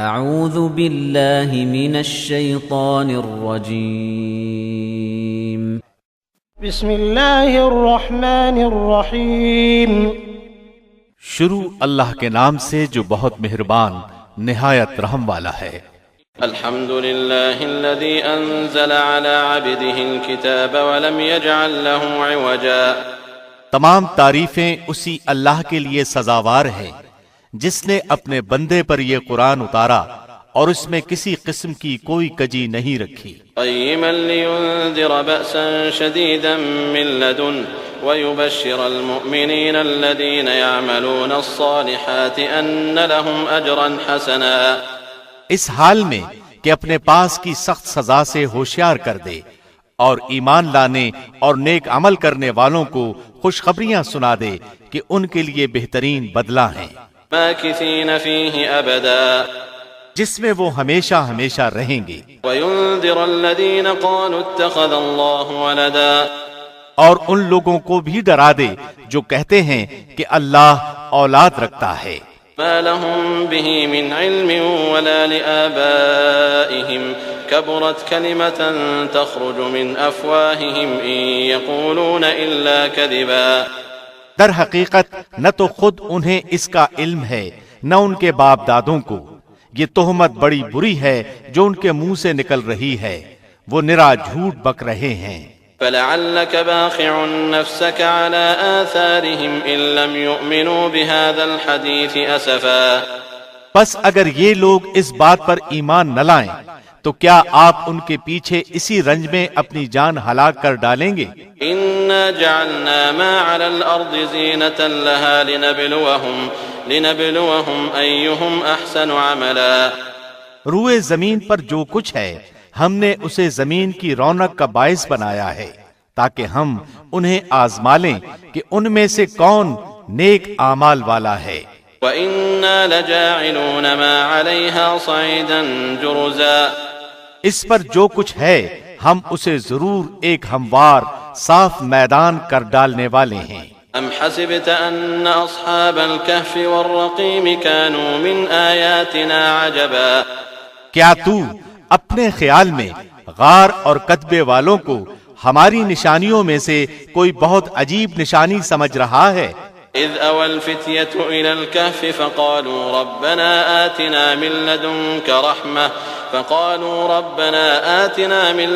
اعوذ باللہ من الشیطان الرجیم بسم اللہ الرحمن الرحیم شروع اللہ کے نام سے جو بہت مہربان نہایت رحم والا ہے۔ الحمد للہ الذي انزل على عبده الكتاب ولم يجعل له عوجا۔ تمام تعریفیں اسی اللہ کے لیے سزاوار ہیں جس نے اپنے بندے پر یہ قرآن اتارا اور اس میں کسی قسم کی کوئی کجی نہیں رکھی۔ قیما لینذر بأسا شدیدا من لدن ويبشر المؤمنین الذین يعملون الصالحات ان لهم اجرا حسنا۔ اس حال میں کہ اپنے پاس کی سخت سزا سے ہوشیار کر دے اور ایمان لانے اور نیک عمل کرنے والوں کو خوشخبریاں سنا دے کہ ان کے لیے بہترین بدلہ ہیں، ماکثین فیہ ابدا، جس میں وہ ہمیشہ ہمیشہ رہیں گے۔ وینذر الذین قالوا اتخذ اللہ ولدا، اور ان لوگوں کو بھی ڈرا دے جو کہتے ہیں کہ اللہ اولاد رکھتا ہے۔ ما لهم به من علم ولا لآبائهم كبرت كلمة تخرج من أفواههم إن يقولون إلا كذبا۔ در حقیقت نہ تو خود انہیں اس کا علم ہے نہ ان کے باپ دادوں کو، یہ تہمت بڑی بری ہے جو ان کے منہ سے نکل رہی ہے، وہ نرا جھوٹ بک رہے ہیں۔ فلعلك باخع نفسك على آثارهم إن لم يؤمنوا بهذا الحديث أسفا۔ پس اگر یہ لوگ اس بات پر ایمان نہ لائیں تو کیا آپ ان کے پیچھے اسی رنج میں اپنی جان ہلاک کر ڈالیں گے؟ إنا جعلنا ما على الأرض زينة لها لنبلوهم أيهم أحسن عملا۔ روئے زمین پر جو کچھ ہے ہم نے اسے زمین کی رونق کا باعث بنایا ہے تاکہ ہم انہیں آزما لیں کہ ان میں سے کون نیک اعمال والا ہے۔ وَإِنَّا لَجَاعِلُونَ مَا عَلَيْهَا صَعِيدًا جُرُزًا۔ اس پر جو کچھ ہے ہم اسے ضرور ایک ہموار صاف میدان کر ڈالنے والے ہیں۔ أَمْ حَسِبْتَ أَنَّ أَصْحَابَ الْكَهْفِ وَالرَّقِيمِ كَانُوا مِنْ آيَاتِنَا عَجَبًا۔ کیا تو اپنے خیال میں غار اور کتبے والوں کو ہماری نشانیوں میں سے کوئی بہت عجیب نشانی سمجھ رہا ہے؟ إِذْ أَوَى الْفِتْيَةُ إِلَى الْكَهْفِ فَقَالُوا رَبَّنَا آتِنَا مِن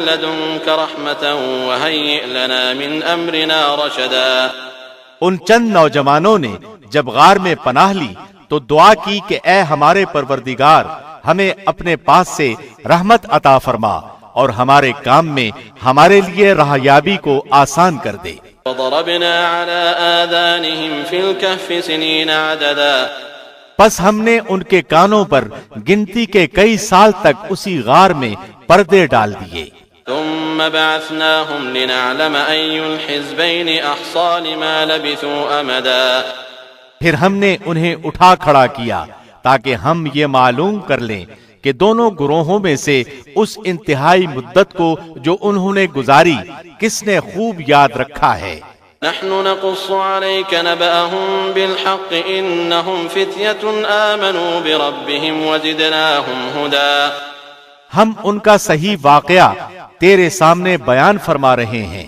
لَّدُنكَ رَحْمَةً وَهَيِّئْ لَنَا مِنْ أَمْرِنَا رَشَدًا۔ ان چند نوجوانوں نے جب غار میں پناہ لی تو دعا کی کہ اے ہمارے پروردگار ہمیں اپنے پاس سے رحمت عطا فرما اور ہمارے کام میں ہمارے لیے راہیابی کو آسان کر دے۔ فضربنا على آذانهم في الكهف سنين عددا۔ پس ہم نے ان کے کانوں پر گنتی کے کئی سال تک اسی غار میں پردے ڈال دیے۔ ثم بعثناهم لنعلم أي الحزبين أحصى لما لبثوا أمدا۔ پھر ہم نے انہیں اٹھا کھڑا کیا تاکہ ہم یہ معلوم کر لیں کہ دونوں گروہوں میں سے اس انتہائی مدت کو جو انہوں نے گزاری کس نے خوب یاد رکھا ہے۔ نحن نقص عليك نبأهم بالحق إنهم فتية آمنوا بربهم وزدناهم هدى۔ ہم ان کا صحیح واقعہ تیرے سامنے بیان فرما رہے ہیں،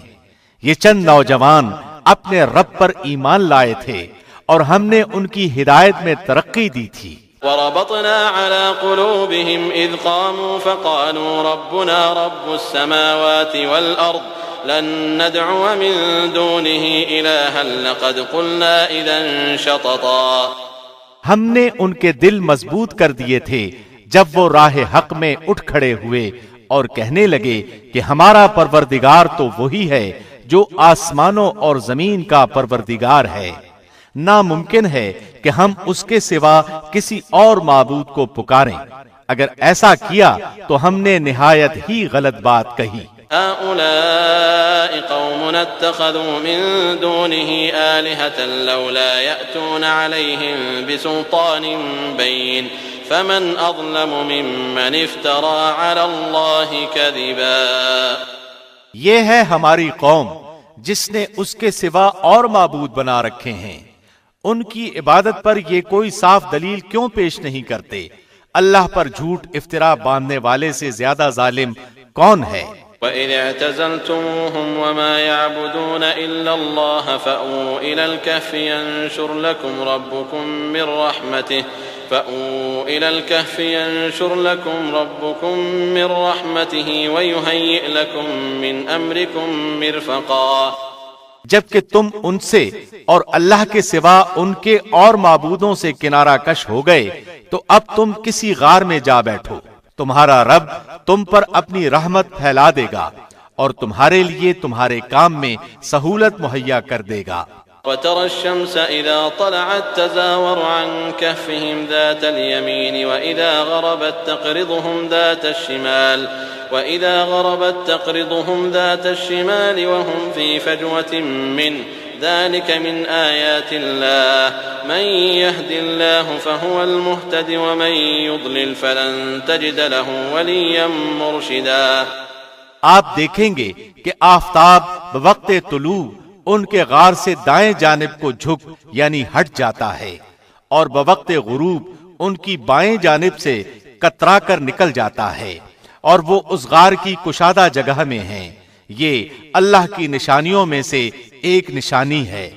یہ چند نوجوان اپنے رب پر ایمان لائے تھے اور ہم نے ان کی ہدایت میں ترقی دی تھی۔ وربطنا على قلوبهم إذ قاموا فقالوا ربنا رب السماوات والأرض لن ندعو من دونه إلها لقد قلنا إذا شططا۔ ہم نے ان کے دل مضبوط کر دیے تھے جب وہ راہ حق میں اٹھ کھڑے ہوئے اور کہنے لگے کہ ہمارا پروردگار تو وہی ہے جو آسمانوں اور زمین کا پروردگار ہے، ناممکن ہے کہ ہم اس کے سوا کسی اور معبود کو پکاریں، اگر ایسا کیا تو ہم نے نہایت ہی غلط بات کہی۔ هؤلاء قوم اتخذوا من دونه آلهة لولا يأتون عليهم بسلطان بين فمن أظلم ممن افترى على الله كذبا۔ یہ ہے ہماری قوم جس نے اس کے سوا اور معبود بنا رکھے ہیں، ان کی عبادت پر یہ کوئی صاف دلیل کیوں پیش نہیں کرتے؟ اللہ پر جھوٹ افطرا باندھنے والے سے زیادہ ظالم کون ہے؟ وَإِذِ اعْتَزَلْتُمُوهُمْ وَمَا يَعْبُدُونَ إِلَّا اللَّهَ فَأْوُوا إِلَى الْكَهْفِ يَنشُرْ لَكُمْ رَبُّكُمْ مِنْ رَحْمَتِهِ وَيُهَيِّئْ لَكُمْ مِنْ أَمْرِكُمْ مِرْفَقًا۔ جبکہ تم ان سے اور اللہ کے سوا ان کے اور معبودوں سے کنارہ کش ہو گئے تو اب تم کسی غار میں جا بیٹھو، تمہارا رب تم پر اپنی رحمت پھیلا دے گا اور تمہارے لیے تمہارے کام میں سہولت مہیا کر دے گا۔ وَتَرَى الشَّمْسَ إِذَا طَلَعَتْ تَزَاوَرُ عَنْ كَهْفِهِمْ ذَاتَ الْيَمِينِ وَإِذَا غَرَبَتْ تَقْرِضُهُمْ ذَاتَ الشِّمَالِ وَهُمْ فِي فَجْوَةٍ مِّنْهُ ذَلِكَ مِنْ آيَاتِ اللَّهِ مَنْ يَهْدِ اللَّهُ فَهُوَ الْمُهْتَدِ وَمَنْ يُضْلِلْ فَلَنْ تَجِدَ لَهُ وَلِيًّا مُرْشِدًا۔ آپ دیکھیں گے کہ آفتاب بوقت طلوع ان کے غار سے دائیں جانب کو جھک یعنی ہٹ جاتا ہے اور بوقت غروب ان کی بائیں جانب سے کترا کر نکل جاتا ہے اور وہ اس غار کی کشادہ جگہ میں ہیں۔ یہ اللہ کی نشانیوں میں سے ایک نشانی ہے۔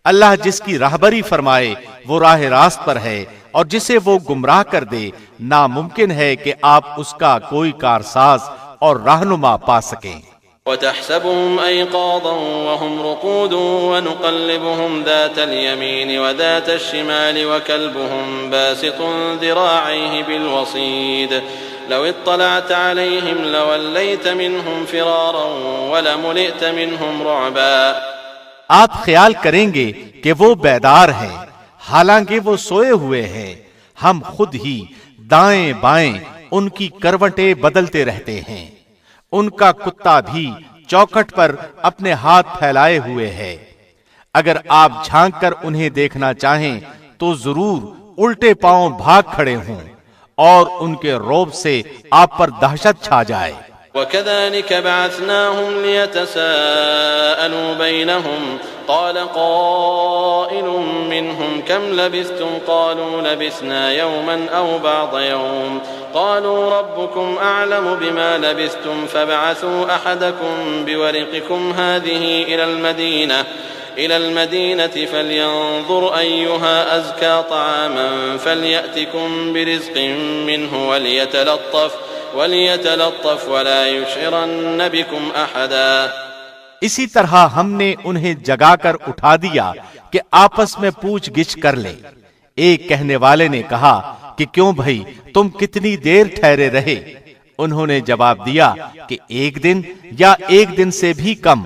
اللہ جس کی راہبری فرمائے وہ راہ راست پر ہے اور جسے وہ گمراہ کر دے ناممکن ہے کہ آپ اس کا کوئی کارساز اور رہنما پا سکیں۔ وَتَحْسَبُهُمْ أَيْقَاظًا وَهُمْ رُقُودٌ وَنُقَلِّبُهُمْ ذَاتَ الْيَمِينِ وَذَاتَ الشِّمَالِ وَكَلْبُهُمْ بَاسِطٌ ذِرَاعَيْهِ بِالْوَصِيدِ لَوِ اطَّلَعْتَ عَلَيْهِمْ لَوَلَّيْتَ مِنْهُمْ فِرَارًا وَلَمُلِئْتَ مِنْهُمْ رُعْبًا۔ آپ خیال کریں گے کہ وہ بیدار ہیں حالانکہ وہ سوئے ہوئے ہیں، ہم خود ہی دائیں بائیں ان کی کروٹیں بدلتے رہتے ہیں، ان کا کتا بھی چوکھٹ پر اپنے ہاتھ پھیلائے ہوئے ہے۔ اگر آپ جھانک کر انہیں دیکھنا چاہیں تو ضرور الٹے پاؤں بھاگ کھڑے ہوں اور ان کے رعب سے آپ پر دہشت چھا جائے۔ وَكَذَلِكَ بَعَثْنَاهُمْ لِيَتَسَاءَلُوا بَيْنَهُمْ قَالَ قَائِلٌ مِّنْهُمْ كَمْ لَبِثْتُمْ قَالُوا لَبِثْنَا يَوْمًا أَوْ بَعْضَ يَوْمٍ قَالُوا رَبُّكُمْ أَعْلَمُ بِمَا لَبِثْتُمْ فَابْعَثُوا أَحَدَكُمْ بِوَرِقِكُمْ هَٰذِهِ إِلَى الْمَدِينَةِ فَلْيَنظُرْ أَيُّهَا أَزْكَىٰ طَعَامًا فَلْيَأْتِكُمْ بِرِزْقٍ مِّنْهُ وَلْيَتَلَطَّفْ وَلَا يُشْعِرَنَّ بِكُمْ أَحَدًا۔ اسی طرح ہم نے انہیں جگا کر اٹھا دیا کہ آپس میں پوچھ گچھ کر لیں۔ ایک کہنے والے نے کہا کہ کیوں بھائی تم کتنی دیر ٹھہرے رہے؟ انہوں نے جواب دیا کہ ایک دن یا ایک دن سے بھی کم۔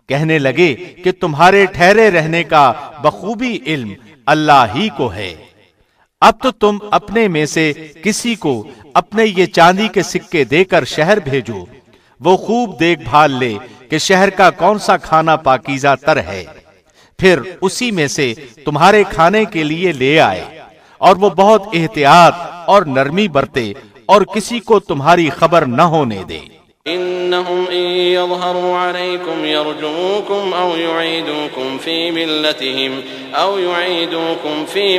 کہنے لگے کہ تمہارے ٹھہرے رہنے کا بخوبی علم اللہ ہی کو ہے۔ اب تو تم اپنے میں سے کسی کو اپنے یہ چاندی کے سکے دے کر شہر بھیجو، وہ خوب دیکھ بھال لے کہ شہر کا کون سا کھانا پاکیزہ تر ہے، پھر اسی میں سے تمہارے کھانے کے لیے لے آئے، اور وہ بہت احتیاط اور نرمی برتے اور کسی کو تمہاری خبر نہ ہونے دے۔ إنهم إن يظهروا عليكم يرجموكم أو يعيدوكم في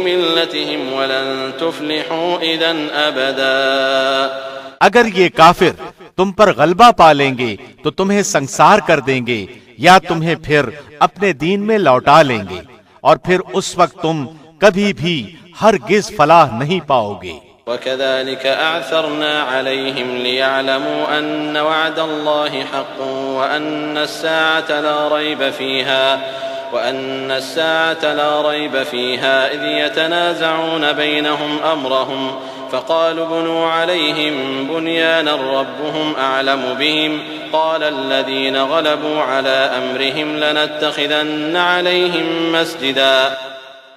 ملتهم ولن تفلحوا إذا أبدا۔ اگر یہ کافر تم پر غلبہ پا لیں گے تو تمہیں سنسار کر دیں گے یا تمہیں پھر اپنے دین میں لوٹا لیں گے، اور پھر اس وقت تم کبھی بھی ہرگز فلاح نہیں پاؤ گے۔ وَكَذَلِكَ أَعْثَرْنَا عَلَيْهِمْ لِيَعْلَمُوا أَنَّ وَعْدَ اللَّهِ حَقٌّ وَأَنَّ السَّاعَةَ لَا رَيْبَ فِيهَا إِذْ يَتَنَازَعُونَ بَيْنَهُمْ أَمْرَهُمْ فَقَالُوا ابْنُوا عَلَيْهِمْ بُنْيَانًا رَبُّهُمْ أَعْلَمُ بِهِمْ قَالَ الَّذِينَ غَلَبُوا عَلَىٰ أَمْرِهِمْ لَنَتَّخِذَنَّ عَلَيْهِمْ مَسْجِدًا۔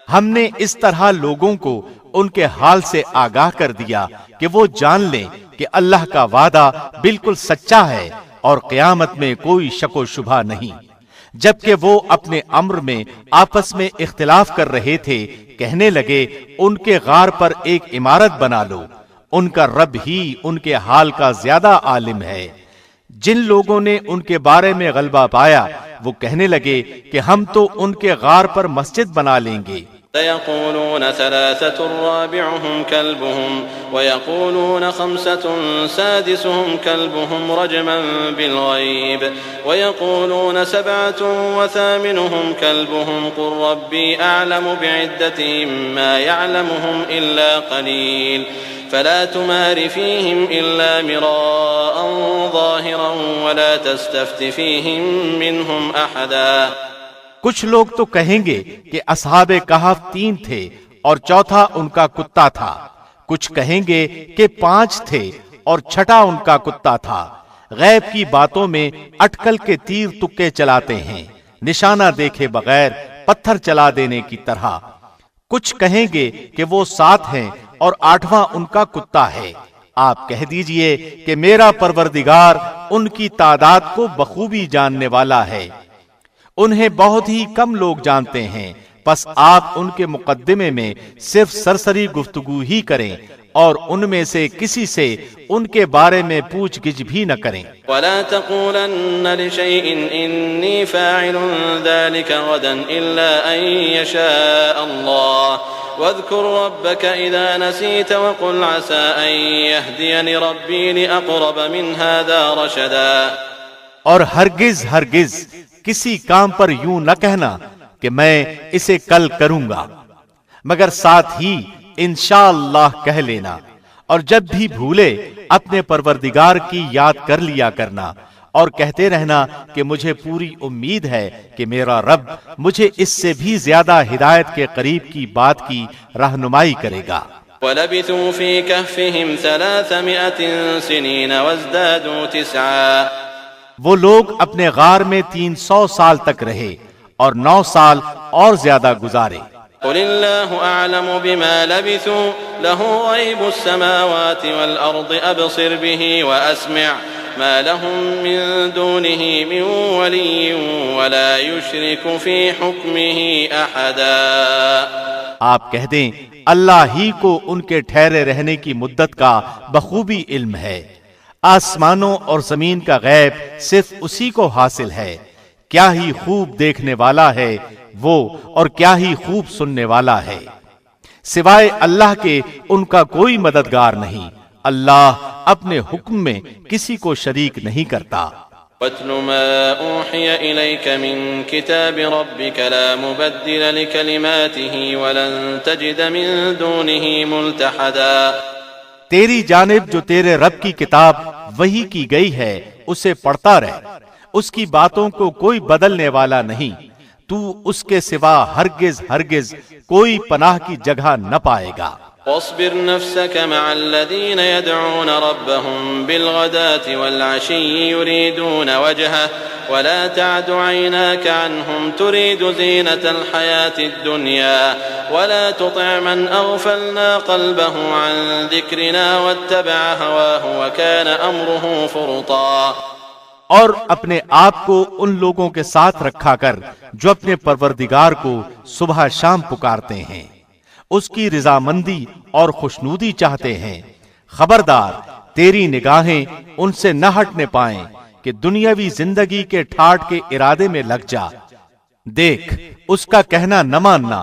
ہم نے اس طرح لوگوں کو ان کے حال سے آگاہ کر دیا کہ وہ جان لیں کہ اللہ کا وعدہ بالکل سچا ہے اور قیامت میں کوئی شک و شبہ نہیں۔ جبکہ وہ اپنے امر میں آپس میں اختلاف کر رہے تھے، کہنے لگے ان کے غار پر ایک عمارت بنا لو، ان کا رب ہی ان کے حال کا زیادہ عالم ہے۔ جن لوگوں نے ان کے بارے میں غلبہ پایا وہ کہنے لگے کہ ہم تو ان کے غار پر مسجد بنا لیں گے۔ سيقولون ثلاثة رابعهم كلبهم ويقولون خمسة سادسهم كلبهم رجما بالغيب ويقولون سبعة وثامنهم كلبهم قل ربي أعلم بعدتهم ما يعلمهم إلا قليل فلا تمار فيهم إلا مراء ظاهرا ولا تستفت فيهم منهم أحدا۔ کچھ لوگ تو کہیں گے کہ اصحاب کہف 3 تھے اور چوتھا ان کا کتا تھا، کچھ کہیں گے کہ 5 تھے اور چھٹا ان کا کتا تھا۔ غیب کی باتوں میں اٹکل کے تیر تکے چلاتے ہیں، نشانہ دیکھے بغیر پتھر چلا دینے کی طرح۔ کچھ کہیں گے کہ وہ 7 ہیں اور 8واں ان کا کتا ہے۔ آپ کہہ دیجئے کہ میرا پروردگار ان کی تعداد کو بخوبی جاننے والا ہے، انہیں بہت ہی کم لوگ جانتے ہیں، پس آپ ان کے مقدمے میں صرف سرسری گفتگو ہی کریں اور ان میں سے کسی سے ان کے بارے میں پوچھ گچھ بھی نہ کریں۔ وَلَا تَقُولَنَّ لِشَيْءٍ إِنِّي فَاعِلٌ ذَلِكَ غَدًا إِلَّا أَن يَشَاءَ اللَّهُ وَاذْكُر رَّبَّكَ إِذَا نَسِيتَ وَقُلْ عَسَىٰ أَن يَهْدِيَنِ رَبِّي لِأَقْرَبَ مِنْ هَٰذَا رَشَدًا۔ اور ہرگز کسی کام پر یوں نہ کہنا کہ میں اسے کل کروں گا، مگر ساتھ ہی انشاءاللہ کہہ لینا، اور جب بھی بھولے اپنے پروردگار کی یاد کر لیا کرنا اور کہتے رہنا کہ مجھے پوری امید ہے کہ میرا رب مجھے اس سے بھی زیادہ ہدایت کے قریب کی بات کی رہنمائی کرے گا۔ وَلَبِثُوا فِي كَهْفِهِمْ 300 سِنِينَ وَازْدَادُوا 9۔ وہ لوگ اپنے غار میں 300 سال تک رہے اور 9 سال اور زیادہ گزارے۔ قل اللہ اعلم بما لبثوا له غیب السماوات والارض ابصر به واسمع ما لهم من دونه من ولی ولا يشرك في حکمه احدا۔ آپ کہہ دیں اللہ ہی کو ان کے ٹھہرے رہنے کی مدت کا بخوبی علم ہے، آسمانوں اور زمین کا غیب صرف اسی کو حاصل ہے۔ کیا ہی خوب دیکھنے والا ہے وہ، اور کیا ہی خوب سننے والا ہے۔ سوائے اللہ کے ان کا کوئی مددگار نہیں، اللہ اپنے حکم میں کسی کو شریک نہیں کرتا۔ وَاتْلُ مَا أُوحِيَ إِلَيْكَ مِن كِتَابِ رَبِّكَ لَا مُبَدِّلَ لِكَلِمَاتِهِ وَلَن تَجِدَ مِن دُونِهِ مُلْتَحَدًا۔ تیری جانب جو تیرے رب کی کتاب وحی کی گئی ہے اسے پڑھتا رہ، اس کی باتوں کو کوئی بدلنے والا نہیں، تو اس کے سوا ہرگز کوئی پناہ کی جگہ نہ پائے گا۔ واصبر نفسك مع الذين يدعون ربهم بالغداة والعشي يريدون وجهه ولا تعد عيناك عنهم تريد زينة الحياة الدنيا ولا تطع من أغفلنا قلبه عن ذكرنا واتبع هواه وكان أمره فرطا۔ اور اپنے آپ کو ان لوگوں کے ساتھ رکھا کر جو اپنے پروردگار کو صبح شام پکارتے ہیں، اس کی رضامندی اور خوشنودی چاہتے ہیں۔ خبردار تیری نگاہیں ان سے نہ ہٹنے پائیں کہ دنیاوی زندگی کے ٹھاٹ کے ارادے میں لگ جا۔ دیکھ اس کا کہنا نہ ماننا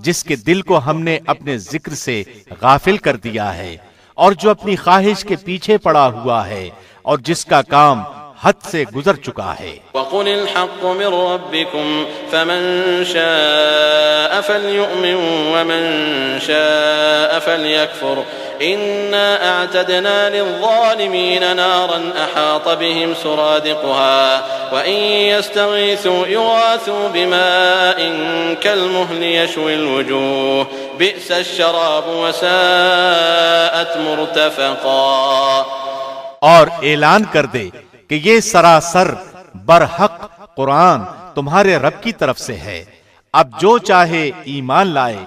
جس کے دل کو ہم نے اپنے ذکر سے غافل کر دیا ہے، اور جو اپنی خواہش کے پیچھے پڑا ہوا ہے اور جس کا کام حد سے گزر چکا ہے۔ وَقُلِ الْحَقُّ مِن رَّبِّكُمْ فَمَن شَاءَ فَلْيُؤْمِن وَمَن شَاءَ فَلْيَكْفُرْ إِنَّا أَعْتَدْنَا لِلظَّالِمِينَ نَارًا أَحَاطَ بِهِمْ سُرَادِقُهَا وَإِن يَسْتَغِيثُوا يُغَاثُوا بِمَاءٍ كَالْمُهْلِ يَشْوِي الْوُجُوهَ بِئْسَ الشَّرَابُ وَسَاءَتْ مُرْتَفَقًا۔ اور اعلان کر دے کہ یہ سراسر برحق قرآن تمہارے رب کی طرف سے ہے، اب جو چاہے ایمان لائے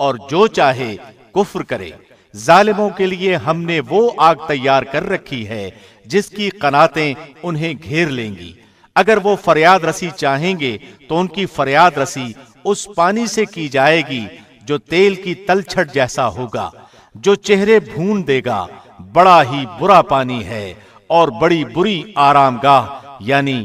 اور جو چاہے کفر کرے۔ ظالموں کے لیے ہم نے وہ آگ تیار کر رکھی ہے جس کی قناتیں انہیں گھیر لیں گی۔ اگر وہ فریاد رسی چاہیں گے تو ان کی فریاد رسی اس پانی سے کی جائے گی جو تیل کی تلچھٹ جیسا ہوگا، جو چہرے بھون دے گا۔ بڑا ہی برا پانی ہے اور بڑی بری آرام گاہ یعنی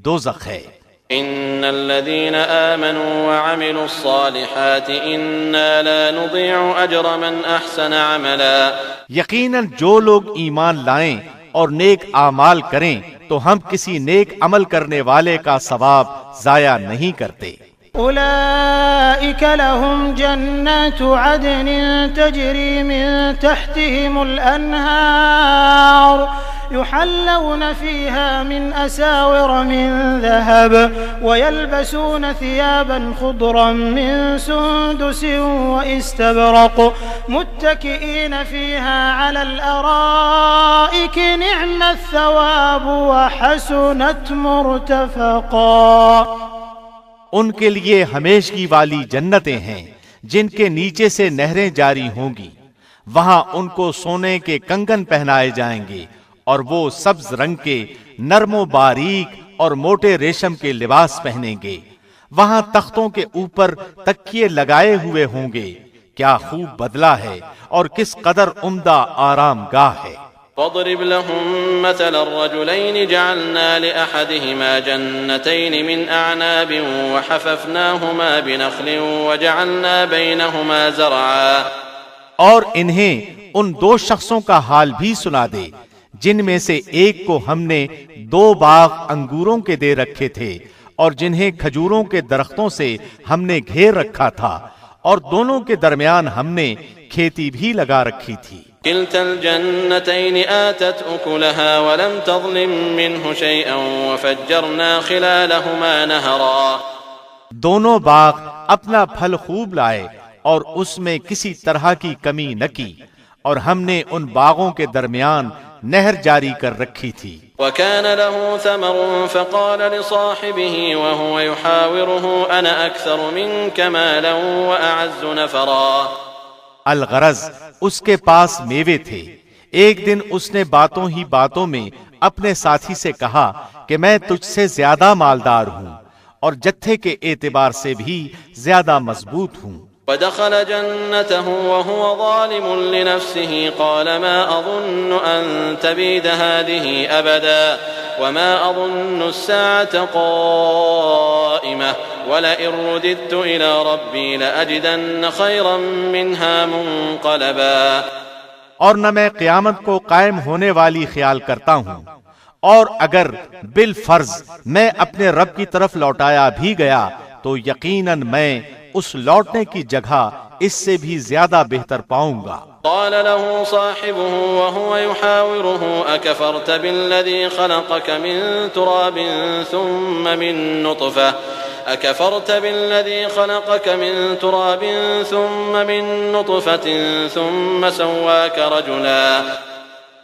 دوزخ ہے۔ إن الذين آمنوا وعملوا الصالحات إنا لا نضيع أجر من أحسن عملا. یقیناً جو لوگ ایمان لائیں اور نیک اعمال کریں تو ہم کسی نیک عمل کرنے والے کا ثواب ضائع نہیں کرتے. أولئك لهم جنات عدن تجري من تحتهم الأنهار يحلون فيها من أساور من ذهب ويلبسون ثيابا خضرا من سندس وإستبرق متكئين فيها على الأرائك نعم الثواب وحسنت مرتفقا. ان کے لیے ہمیشگی والی جنتیں ہیں جن کے نیچے سے نہریں جاری ہوں گی. وہاں ان کو سونے کے کنگن پہنائے جائیں گے اور وہ سبز رنگ کے نرم و باریک اور موٹے ریشم کے لباس پہنیں گے. وہاں تختوں کے اوپر تکیے لگائے ہوئے ہوں گے. کیا خوب بدلہ ہے اور کس قدر عمدہ آرام گاہ ہے. واضرب لهم مثل الرجلين جعلنا لأحدهما جنتين من أعناب وحففناهما بنخل وجعلنا بينهما زرعا. اور انہیں ان دو شخصوں کا حال بھی سنا دے جن میں سے ایک کو ہم نے 2 باغ انگوروں کے دے رکھے تھے اور جنہیں کھجوروں کے درختوں سے ہم نے گھیر رکھا تھا اور دونوں کے درمیان ہم نے کھیتی بھی لگا رکھی تھی. كلتا الجنتين آتت أكلها ولم تظلم منه شيئا وفجرنا خلالهما نهرا. دونوں باغ اپنا پھل خوب لائے اور اس میں کسی طرح کی کمی نہ کی اور ہم نے ان باغوں کے درمیان نہر جاری کر رکھی تھی. وكان له ثمر فقال لصاحبه وهو يحاوره أنا أكثر منك مالا وأعز نفرا. الغرض اس کے پاس میوے تھے. ایک دن اس نے باتوں ہی باتوں میں اپنے ساتھی سے کہا کہ میں تجھ سے زیادہ مالدار ہوں اور جتھے کے اعتبار سے بھی زیادہ مضبوط ہوں. ودخل جنته وهو ظالم لنفسه قال ما أظن أن تبيد هذه أبدا وما أظن الساعة قائمة ولئن رددت إلى ربي لأجدن خيرا منها منقلبا. اور نہ میں قیامت کو قائم ہونے والی خیال کرتا ہوں اور اگر بالفرض میں اپنے رب کی طرف لوٹایا بھی گیا تو یقیناً میں اس لوٹنے کی جگہ اس سے بھی زیادہ بہتر پاؤں گا. قال له صاحبه وهو يحاوره أكفرت بالذي خلقك من تراب ثم من نطفة أكفرت بالذي خلقك من تراب ثم من نطفة ثم سواك رجلا.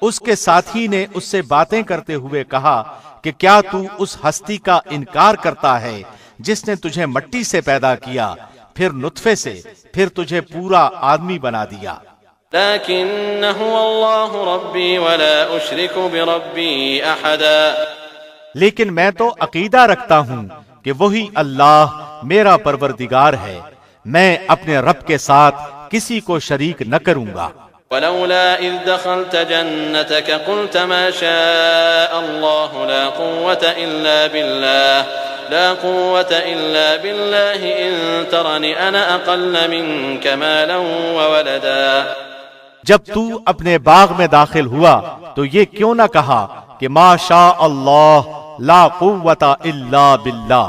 اس کے ساتھی نے اس سے باتیں کرتے ہوئے کہا کہ کیا تو اس ہستی کا انکار کرتا ہے جس نے تجھے مٹی سے پیدا کیا پھر نطفے سے پھر تجھے پورا آدمی بنا دیا. لكن هو الله ربي ولا أشرك بربي أحدا. لیکن میں تو عقیدہ رکھتا ہوں کہ وہی اللہ میرا پروردگار ہے. میں اپنے رب کے ساتھ کسی کو شریک نہ کروں گا. ولولا إذ دخلت جنتك قلت ما شاء الله لا قوة إلا بالله إن ترني أنا أقل منك مالا وولدا. جب تو اپنے باغ میں داخل ہوا تو یہ کیوں نہ کہا کہ ما شاء اللہ لا قوت الا باللہ،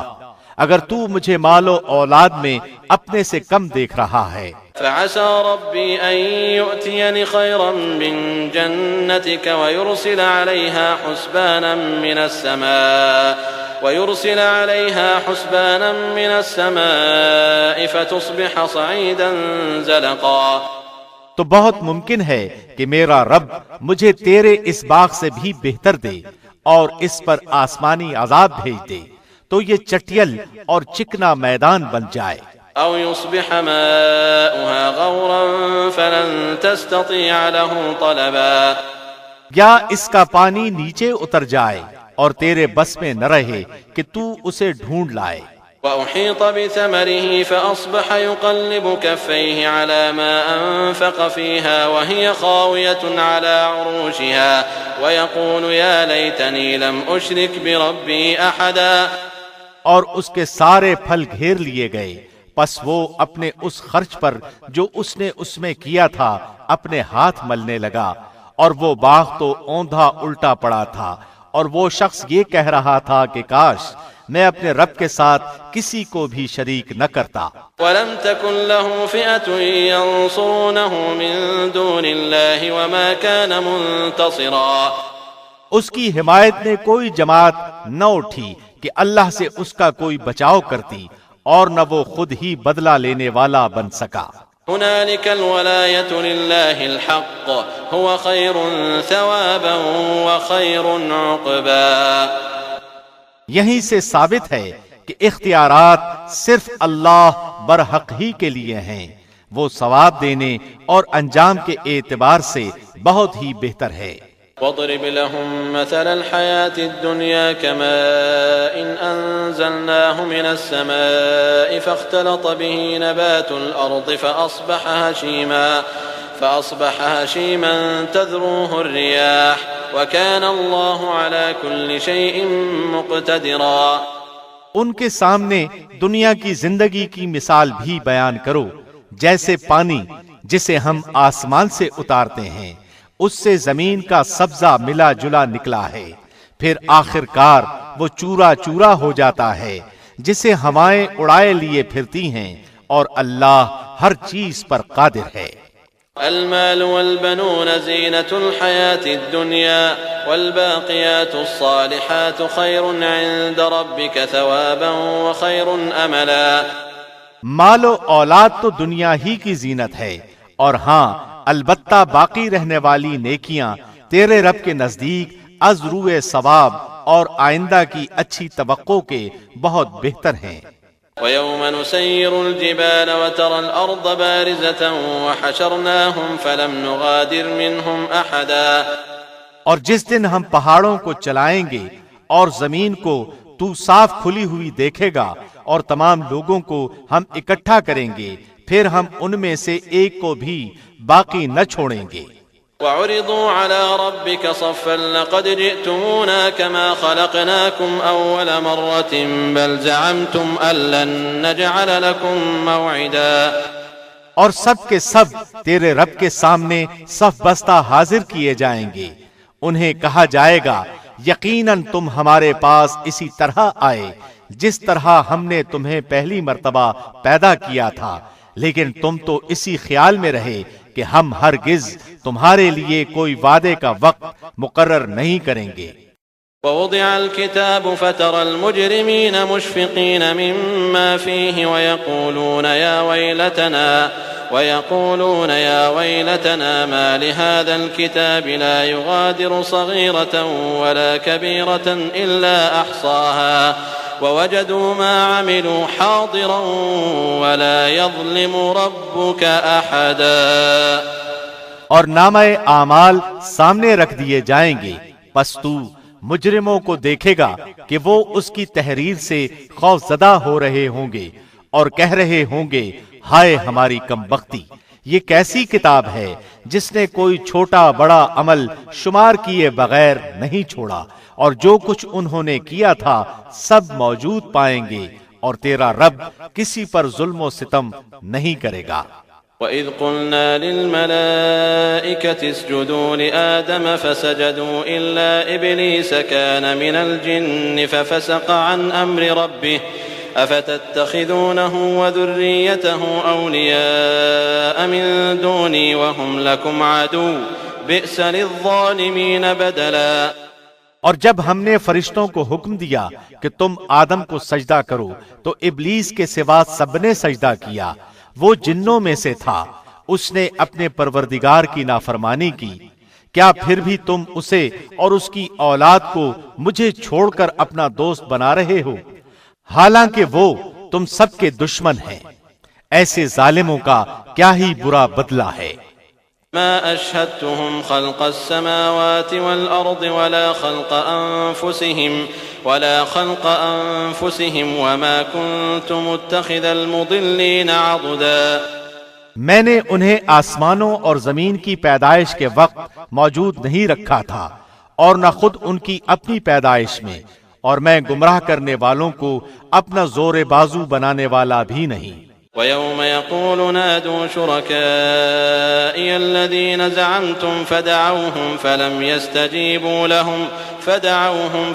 اگر تو مجھے مال و اولاد میں اپنے سے کم دیکھ رہا ہے. فعسى ربي أن يؤتيني خيرا من جنتك ويرسل عليها حسبانا من السماء فتصبح صعيدا زلقا. تو بہت ممکن ہے کہ میرا رب مجھے تیرے اس باغ سے بھی بہتر دے اور اس پر آسمانی عذاب بھیج دے تو یہ چٹیل اور چکنا میدان بن جائے. أو يصبح ماؤها غورا فلن تستطيع له طلبا. یا اس کا پانی نیچے اتر جائے اور تیرے بس میں نہ رہے کہ تو اسے ڈھونڈ لائے. وأحيط بثمره فأصبح يقلب كفيه على ما أنفق فيها وهي خاوية على عروشها ويقول يا ليتني لم أشرك بربي أحدا. اور اس کے سارے پھل گھیر لیے گئے، پس وہ اپنے اس خرچ پر جو اس نے اس میں کیا تھا اپنے ہاتھ ملنے لگا، اور وہ باغ تو اوندھا الٹا پڑا تھا، اور وہ شخص یہ کہہ رہا تھا کہ کاش میں اپنے رب کے ساتھ کسی کو بھی شریک نہ کرتا۔ وَلَمْ تَكُنْ لَهُ فِئَةٌ يَنصُرُونَهُ مِن دُونِ اللَّهِ وَمَا كَانَ مُنتَصِرًا، اس کی حمایت میں کوئی جماعت نہ اٹھی کہ اللہ سے اس کا کوئی بچاؤ کرتی، اور نہ وہ خود ہی بدلہ لینے والا بن سکا۔ هنالك الولاية لله الحق هو خير ثوابا وخير عقبا، یہیں سے ثابت ہے کہ اختیارات صرف اللہ برحق ہی کے لیے ہیں، وہ ثواب دینے اور انجام کے اعتبار سے بہت ہی بہتر ہے۔ واضرب لهم مثل الحياة الدنيا كماء أنزلناه من السماء فاختلط به نبات الأرض فأصبح هشيما تذروه الرياح وكان الله على كل شيء مقتدرا۔ ان کے سامنے دنیا کی زندگی کی مثال بھی بیان کرو، جیسے پانی جسے ہم آسمان سے اتارتے ہیں، اس سے زمین کا سبزہ ملا جلا نکلا ہے، پھر آخر کار وہ چورا چورا ہو جاتا ہے، جسے ہوائیں اڑائے لیے پھرتی ہیں، اور اللہ ہر چیز پر قادر ہے۔ المال والبنون زینة الحیاة الدنیا والباقیات الصالحات خیر عند ربک ثوابا وخیر املا۔ مال و اولاد تو دنیا ہی کی زینت ہے، اور ہاں البتہ باقی رہنے والی نیکیاں تیرے رب کے نزدیک از روئے ثواب اور آئندہ کی اچھی توقع کے بہت بہتر ہیں۔ وَيَوْمَ نُسَيِّرُ الْجِبَالَ وَتَرَى الْأَرْضَ بَارِزَةً وَحَشَرْنَاهُمْ فَلَمْ نُغَادِرْ مِنْهُمْ أَحَدًا، اور جس دن ہم پہاڑوں کو چلائیں گے اور زمین کو تو صاف کھلی ہوئی دیکھے گا، اور تمام لوگوں کو ہم اکٹھا کریں گے، پھر ہم ان میں سے ایک کو بھی باقی نہ چھوڑیں گے۔ وَعُرِضُوا عَلَى رَبِّكَ صَفًّا لَقَدْ جِئْتُمُونَا كَمَا خَلَقْنَاكُمْ أَوَّلَ مَرَّةٍ بَلْ زَعَمْتُمْ أَن لَّن نَّجْعَلَ لَكُم مَّوْعِدًا، اور سب کے سب تیرے رب کے سامنے صف بستہ حاضر کیے جائیں گے، انہیں کہا جائے گا یقیناً تم ہمارے پاس اسی طرح آئے جس طرح ہم نے تمہیں پہلی مرتبہ پیدا کیا تھا، لیکن تم تو اسی خیال میں رہے کہ ہم ہرگز تمہارے لیے کوئی وعدے کا وقت مقرر نہیں کریں گے۔ ووضع الكتاب فترى المجرمين مشفقين مما فيه ويقولون يا ويلتنا ما لهذا الكتاب لا يغادر صغيرة ولا كبيرة إلا أحصاها ووجدوا ما عملوا حاضرا ولا يظلم ربك أحدا، اور نامہ اعمال سامنے رکھ دیے جائیں گے، پس تو مجرموں کو دیکھے گا کہ وہ اس کی تحریر سے خوف زدہ ہو رہے ہوں گے اور کہہ رہے ہوں گے ہائے ہماری کم بختی، یہ کیسی کتاب ہے جس نے کوئی چھوٹا بڑا عمل شمار کیے بغیر نہیں چھوڑا، اور جو کچھ انہوں نے کیا تھا سب موجود پائیں گے، اور تیرا رب کسی پر ظلم و ستم نہیں کرے گا۔ وَإِذْ قُلْنَا لِلْمَلَائِكَةِ اسْجُدُوا لِآدَمَ فَسَجَدُوا إِلَّا إِبْلِيسَ كَانَ مِنَ الْجِنِّ فَفَسَقَ عَنْ أَمْرِ رَبِّهِ أَفَتَتَّخِذُونَهُ وَذُرِّيَّتَهُ أَوْلِيَاءَ مِن دُونِي وَهُمْ لَكُمْ عَدُوٌّ بِئْسَ لِلظَّالِمِينَ بَدَلًا۔ اور جب ہم نے فرشتوں کو حکم دیا کہ تم آدم کو سجدہ کرو تو ابلیس کے سوا سب نے سجدہ کیا، وہ جنوں میں سے تھا، اس نے اپنے پروردگار کی نافرمانی کی، کیا پھر بھی تم اسے اور اس کی اولاد کو مجھے چھوڑ کر اپنا دوست بنا رہے ہو، حالانکہ وہ تم سب کے دشمن ہیں۔ ایسے ظالموں کا کیا ہی برا بدلہ ہے۔ ما أشهدتهم خلق السماوات والأرض ولا خلق أنفسهم وما كنت متخذ المضلين عضدا، میں نے انہیں آسمانوں اور زمین کی پیدائش کے وقت موجود نہیں رکھا تھا، اور نہ خود ان کی اپنی پیدائش میں، اور میں گمراہ کرنے والوں کو اپنا زور بازو بنانے والا بھی نہیں۔ وَيَوْمَ يَقُولُ نَادُوا شُرَكَائِيَ الَّذِينَ زَعَمْتُمْ فَدَعَوْهُمْ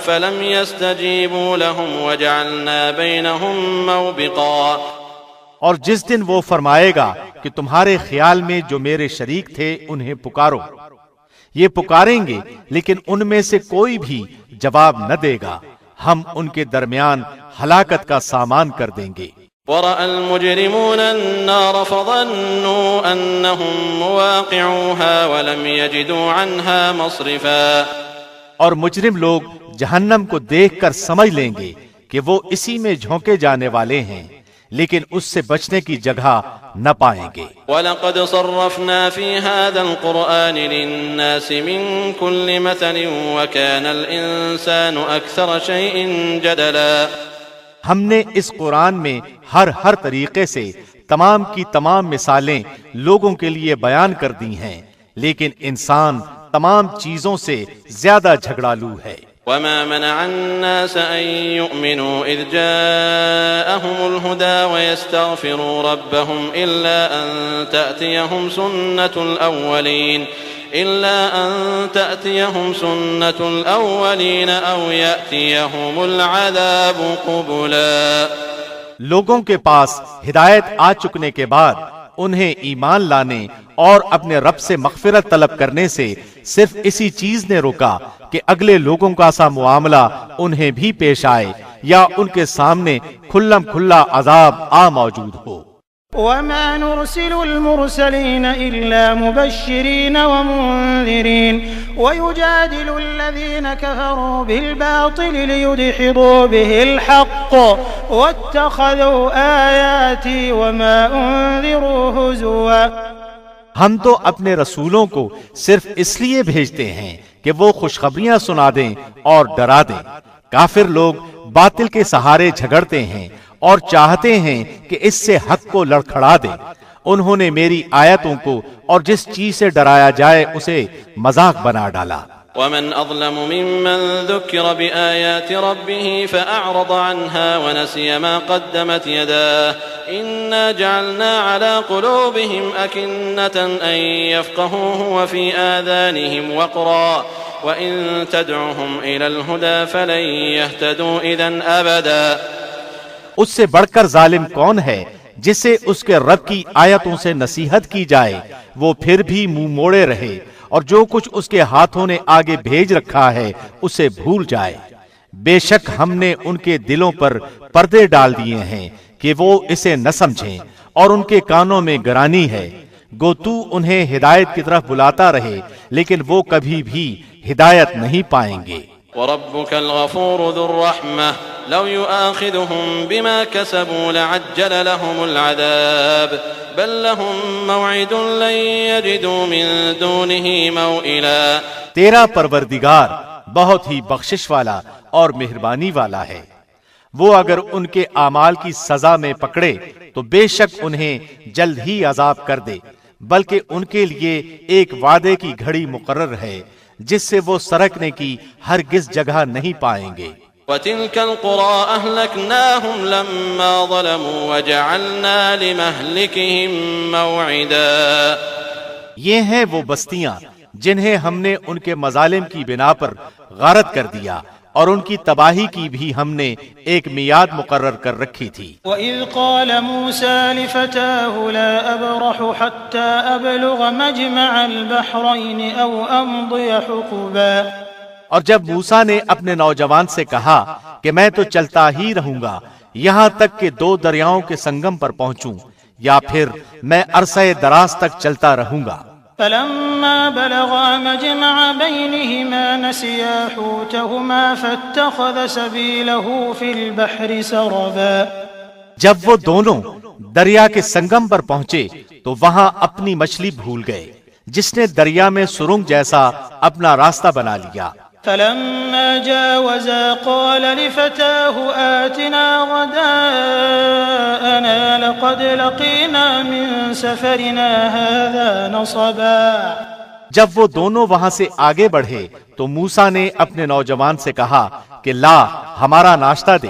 فَلَمْ يَسْتَجِيبُوا لَهُمْ وَجَعَلْنَا بَيْنَهُمْ مَوْبِقًا۔ اور جس دن وہ فرمائے گا کہ تمہارے خیال میں جو میرے شریک تھے انہیں پکارو، یہ پکاریں گے لیکن ان میں سے کوئی بھی جواب نہ دے گا، ہم ان کے درمیان ہلاکت کا سامان کر دیں گے۔ وَرَأَى الْمُجْرِمُونَ النَّارَ فَظَنُّوا أَنَّهُمْ مُوَاقِعُوهَا وَلَمْ يَجِدُوا عَنْهَا مَصْرِفًا۔ اور مجرم لوگ جہنم کو دیکھ کر سمجھ لیں گے کہ وہ اسی میں جھونکے جانے والے ہیں، لیکن اس سے بچنے کی جگہ نہ پائیں گے۔ وَلَقَدْ صَرَّفْنَا فِي هَذَا الْقُرْآنِ لِلنَّاسِ مِنْ كُلِّ مَثَلٍ وَكَانَ الْإِنسَانُ أَكْثَرَ شَيْءٍ جَدَلًا۔ ہم نے اس قرآن میں ہر طریقے سے تمام کی تمام مثالیں لوگوں کے لیے بیان کر دی ہیں، لیکن انسان تمام چیزوں سے زیادہ جھگڑالو ہے۔ وَمَا مَنَعَ النَّاسَ أَن يُؤْمِنُوا إِذْ جَاءَهُمُ الْهُدَى وَيَسْتَغْفِرُوا رَبَّهُمْ إِلَّا أَن تَأْتِيَهُمْ سُنَّةُ الْأَوَّلِينَ أَوْ يَأْتِيَهُمُ الْعَذَابُ قُبُلًا۔ لوگوں کے پاس ہدایت آ چکنے کے بعد انہیں ایمان لانے اور اپنے رب سے مغفرت طلب کرنے سے صرف اسی چیز نے روکا کہ اگلے لوگوں کا سا معاملہ انہیں بھی پیش آئے یا ان کے سامنے کھلم کھلا عذاب موجود ہو۔ وَمَا نُرْسِلُ الْمُرْسَلِينَ إِلَّا مُبَشِّرِينَ وَمُنذِرِينَ وَيُجَادِلُ الَّذِينَ كَفَرُوا بِالْبَاطِلِ لِيُدْحِضُوا بِهِ الْحَقَّ وَاتَّخَذُوا آيَاتِي وَمَا أُنذِرُوا هُزُوًا۔ ہم تو اپنے رسولوں کو صرف اس لیے بھیجتے ہیں کہ وہ خوشخبریاں سنا دیں اور ڈرا دیں۔ کافر لوگ باطل کے سہارے جھگڑتے ہیں اور چاہتے ہیں کہ اس سے حق کو لڑکھڑا دیں۔ انہوں نے میری آیتوں کو اور جس چیز سے ڈرایا جائے اسے مذاق بنا ڈالا۔ وَمَنْ أَظْلَمُ مِمَّنْ ذُكِّرَ بِآيَاتِ رَبِّهِ فَأَعْرَضَ عَنْهَا وَنَسِيَ مَا قَدَّمَتْ يَدَاهُ إِنَّا جَعَلْنَا عَلَى قُلُوبِهِمْ أَكِنَّةً أَن يَفْقَهُوهُ وَفِي آذَانِهِمْ وَقْرًا وَإِن تَدْعُهُمْ إِلَى الْهُدَى فَلَن يَهْتَدُوا إِذًا أَبَدًا۔ اس سے بڑھ کر ظالم کون ہے جسے اس کے رب کی آیتوں سے نصیحت کی جائے وہ پھر بھی منہ موڑے رہے اور جو کچھ اس کے ہاتھوں نے آگے بھیج رکھا ہے اسے بھول جائے۔ بے شک ہم نے ان کے دلوں پر پردے ڈال دیے ہیں کہ وہ اسے نہ سمجھیں اور ان کے کانوں میں گرانی ہے۔ گو تو انہیں ہدایت کی طرف بلاتا رہے لیکن وہ کبھی بھی ہدایت نہیں پائیں گے۔ وَرَبُّكَ الْغَفُورُ ذُو الرَّحْمَةِ لَوْ يُؤَاخِذُهُم بِمَا كَسَبُوا لَعَجَّلَ لَهُمُ الْعَذَابَ بَل لَّهُم مَّوْعِدٌ لَّن يَجِدُوا مِن دُونِهِ مَوْئِلًا۔ تیرا پروردگار بہت ہی بخشش والا اور مہربانی والا ہے، وہ اگر ان کے اعمال کی سزا میں پکڑے تو بے شک انہیں جلد ہی عذاب کر دے، بلکہ ان کے لیے ایک وعدے کی گھڑی مقرر ہے جس سے وہ سرکنے کی ہرگز جگہ نہیں پائیں گے۔ وَتِلْكَ الْقُرَىٰ أَهْلَكْنَاهُمْ لَمَّا ظَلَمُوا وَجَعَلْنَا لِمَهْلِكِهِم مَّوْعِدًا۔ یہ ہیں وہ بستیاں جنہیں ہم نے ان کے مظالم کی بنا پر غارت کر دیا اور ان کی تباہی کی بھی ہم نے ایک میعاد مقرر کر رکھی تھی۔ وَإِذْ قَالَ مُوسَىٰ لِفَتَاهُ لَا أَبْرَحُ حَتَّىٰ أَبْلُغَ مَجْمَعَ الْبَحْرَيْنِ أَوْ أَمْضِيَ حُقُبًا۔ اور جب موسیٰ نے اپنے نوجوان سے کہا کہ میں تو چلتا ہی رہوں گا یہاں تک کہ دو دریاؤں کے سنگم پر پہنچوں یا پھر میں عرصہ دراز تک چلتا رہوں گا۔ فَلَمَّا بَلَغَا مَجْمَعَ بَيْنِهِمَا نَسِيَا حُوتَهُمَا فَاتَّخَذَ سَبِيلَهُ فِي الْبَحْرِ سَرَبًا۔ جب وہ دونوں دریا کے سنگم پر پہنچے تو وہاں اپنی مچھلی بھول گئے، جس نے دریا میں سرنگ جیسا اپنا راستہ بنا لیا۔ فَلَمَّا جَاوَزَا قَالَ لِفَتَاهُ آتِنَا غَدَاءَنَا لَقَدْ لَقِينَا مِن سَفَرِنَا هَٰذَا نَصَبًا۔ جب وہ دونوں وہاں سے آگے بڑھے تو موسیٰ نے اپنے نوجوان سے کہا کہ لا ہمارا ناشتہ دے،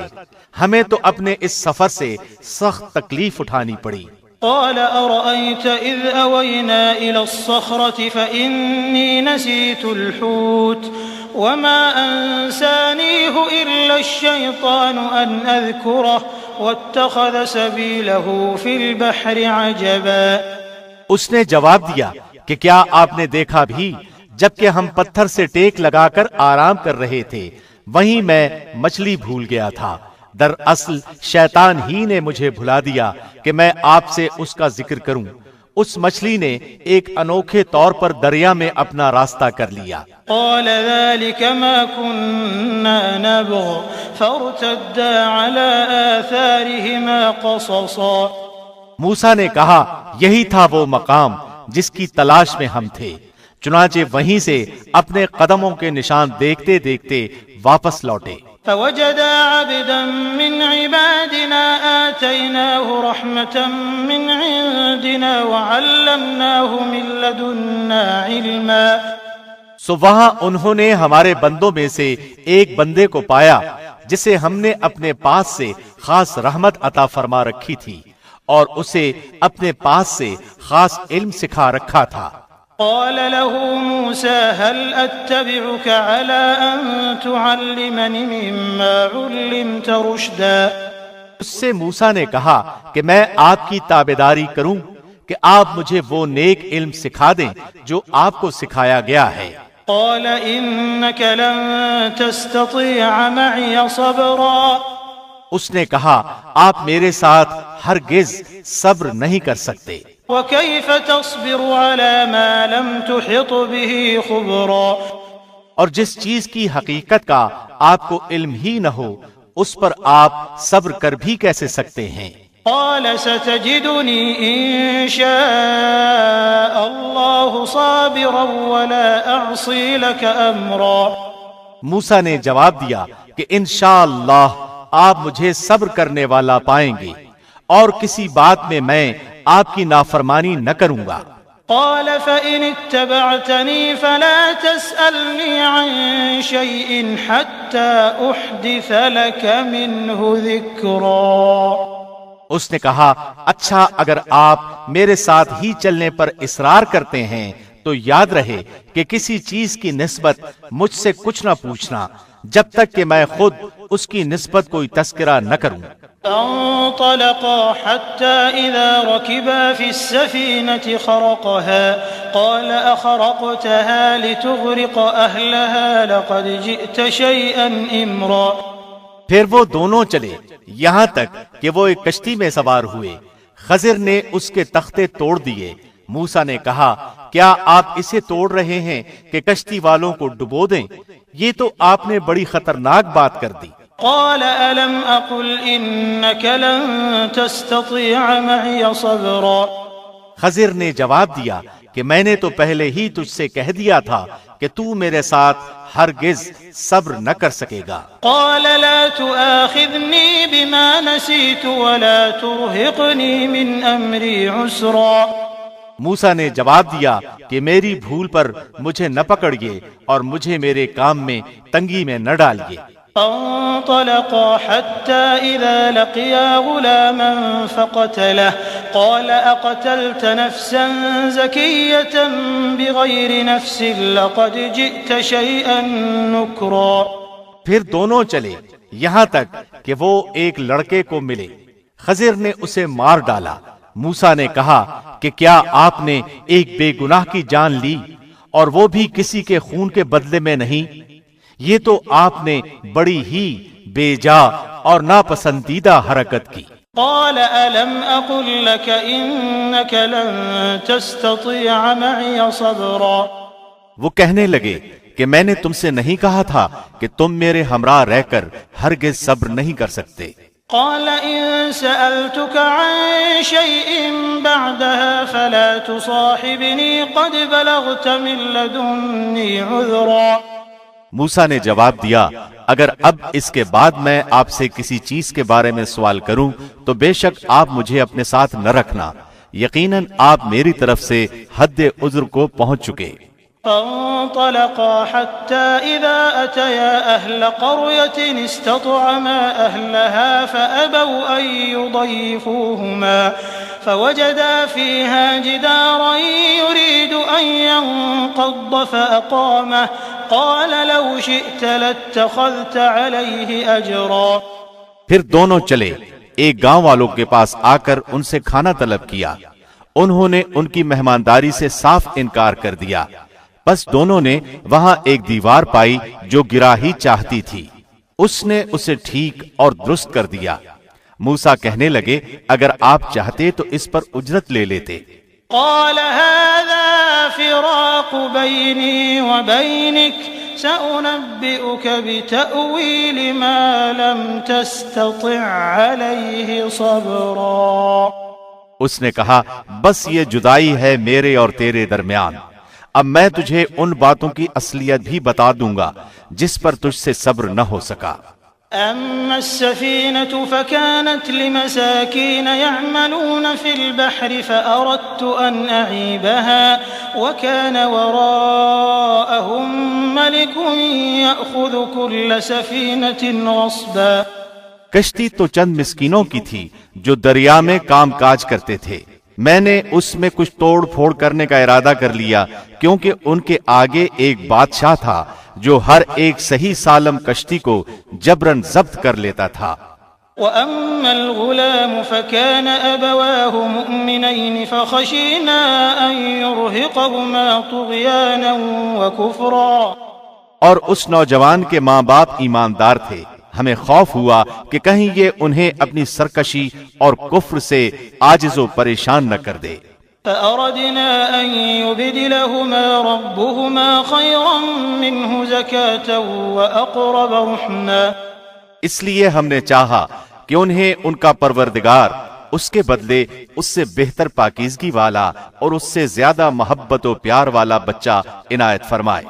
ہمیں تو اپنے اس سفر سے سخت تکلیف اٹھانی پڑی۔ قال أرأيت إذ أوينا إلى الصخرة فإني نسيت الحوت وما أنسانيه إلا الشيطان أن أذكره واتخذ سبيله في البحر عجبا۔ اس نے جواب دیا کہ کیا آپ نے دیکھا بھی جبکہ ہم پتھر سے ٹیک لگا کر آرام کر رہے تھے، وہیں میں مچھلی بھول گیا تھا۔ دراصل شیطان ہی نے مجھے بھلا دیا کہ میں آپ سے اس کا ذکر کروں۔ اس مچھلی نے ایک انوکھے طور پر دریا میں اپنا راستہ کر لیا۔ قال ذلك ما كنا نبغ فارتدا على آثارهما قصصا۔ موسیٰ نے کہا یہی تھا وہ مقام جس کی تلاش میں ہم تھے، چنانچہ وہیں سے اپنے قدموں کے نشان دیکھتے دیکھتے واپس لوٹے۔ فوجدا عبدا من عبادنا آتيناه رحمة من عندنا وعلمناه من لدنا علما۔ سو وہاں انہوں نے ہمارے بندوں میں سے ایک بندے کو پایا جسے ہم نے اپنے پاس سے خاص رحمت عطا فرما رکھی تھی اور اسے اپنے پاس سے خاص علم سکھا رکھا تھا۔ قال له موسى هل أتبعك على أن تعلمني مما علمت رشدا۔ اس سے موسیٰ نے کہا کہ میں آپ کی تابعداری کروں کہ آپ مجھے وہ نیک علم سکھا دیں جو آپ کو سکھایا گیا ہے۔ قال إنك لن تستطيع معي صبرا۔ اس نے کہا آپ میرے ساتھ ہرگز صبر نہیں کر سکتے۔ وكيف تصبر على ما لم تحط به خبرا۔ اور جس چیز کی حقیقت کا آپ کو علم ہی نہ ہو اس پر آپ صبر کر بھی کیسے سکتے ہیں؟ قال ستجدني إن شاء الله صابرا ولا أعصي لك أمرا۔ موسیٰ نے جواب دیا کہ انشاءاللہ آپ مجھے صبر کرنے والا پائیں گے اور کسی بات میں آپ کی نافرمانی نہ کروں گا۔ قال فإن اتبعتني فلا تسألني عن شيء حتى أحدث لك منه ذكرا۔ اس نے کہا اچھا اگر آپ میرے ساتھ ہی چلنے پر اصرار کرتے ہیں تو یاد رہے کہ کسی چیز کی نسبت مجھ سے کچھ نہ پوچھنا جب تک کہ میں خود اس کی نسبت کوئی تذکرہ نہ کروں۔ فانطلقا حتى إذا ركبا في السفينة خرقها قال أخرقتها لتغرق أهلها لقد جئت شيئا إمرا۔ پھر وہ دونوں چلے یہاں تک کہ وہ ایک کشتی میں سوار ہوئے، خضر نے اس کے تختے توڑ دیے۔ موسیٰ نے کہا کیا آپ اسے توڑ رہے ہیں کہ کشتی والوں کو ڈبو دیں؟ یہ تو آپ نے بڑی خطرناک بات کر دی۔ قال ألم أقل إنك لن تستطيع معي صبرا۔ خضر نے جواب دیا کہ میں نے تو پہلے ہی تجھ سے کہہ دیا تھا کہ تو میرے ساتھ ہرگز صبر نہ کر سکے گا۔ قال لا تؤاخذني بما نسيت ولا ترهقني من أمري عسرا۔ موسیٰ نے جواب دیا کہ میری بھول پر مجھے نہ پکڑیے اور مجھے میرے کام میں تنگی میں نہ ڈالیے۔ فانطلقا حتى إذا لقيا غلاما فقتله قال أقتلت نفسا زكية بغير نفس لقد جئت شيئا نكرا۔ پھر دونوں چلے یہاں تک کہ وہ ایک لڑکے کو ملے، خضر نے اسے مار ڈالا۔ موسیٰ نے کہا کہ کیا آپ نے ایک بے گناہ کی جان لی اور وہ بھی کسی کے خون کے بدلے میں نہیں؟ یہ تو آپ نے بڑی ہی بے جا اور ناپسندیدہ حرکت کی۔ قال ألم أقل لك إنك لن تستطيع معي صبرا۔ وہ کہنے لگے کہ میں نے تم سے نہیں کہا تھا کہ تم میرے ہمراہ رہ کر ہرگز صبر نہیں کر سکتے۔ قال إن سألتك عن شيء بعدها فلا تصاحبني قد بلغت من لدني عذرا۔ موسیٰ نے جواب دیا اگر اب اس کے بعد میں آپ سے کسی چیز کے بارے میں سوال کروں تو بے شک آپ مجھے اپنے ساتھ نہ رکھنا، یقیناً آپ میری طرف سے حد عذر کو پہنچ چکے۔ فانطلقا حتى إذا أتيا أهل قرية استطعما أهلها فأبوا أن يضيفوهما فوجدا فيها جدارا يريد أن ينقض فأقامه قال لو شئت لاتخذت عليه أجرا. پھر دونوں چلے ایک گاؤں والوں کے پاس آ کر ان سے کھانا طلب کیا. انہوں نے ان کی مہمانداری سے صاف انکار کر دیا. بس دونوں نے وہاں ایک دیوار پائی جو گرا ہی چاہتی تھی. اس نے اسے ٹھیک اور درست کر دیا. موسیٰ کہنے لگے اگر آپ چاہتے تو اس پر اجرت لے لیتے. قال هذا فراق بيني وبينك سأنبئك بتأويل ما لم تستطع عليه صبرا. اس نے کہا بس یہ جدائی ہے میرے اور تیرے درمیان. اب میں تجھے ان باتوں کی اصلیت بھی بتا دوں گا جس پر تجھ سے صبر نہ ہو سکا. أما السفينة فكانت لمساكين يعملون في البحر فأردت أن أعيبها وكان وراءهم ملك يأخذ كل سفينة غصبا. کشتی تو چند مسکینوں کی تھی جو دریا میں کام کاج کرتے تھے. میں نے اس میں کچھ توڑ پھوڑ کرنے کا ارادہ کر لیا کیونکہ ان کے آگے ایک بادشاہ تھا جو ہر ایک صحیح سالم کشتی کو جبراً ضبط کر لیتا تھا. وَأَمَّا الْغُلَامُ فَكَانَ أَبَوَاهُ مُؤْمِنَيْنِ فَخَشِينَا أَن يُرْهِقَهُمَا طُغْيَانًا وَكُفْرًا. اور اس نوجوان کے ماں باپ ایماندار تھے. ہمیں خوف ہوا کہ کہیں یہ انہیں اپنی سرکشی اور کفر سے عاجز و پریشان نہ کر دے. فأردنا أن يبدلهما ربهما خيرا منه زكاة وأقرب رحما. اس لیے ہم نے چاہا کہ انہیں ان کا پروردگار اس کے بدلے اس سے بہتر پاکیزگی والا اور اس سے زیادہ محبت و پیار والا بچہ عنایت فرمائے.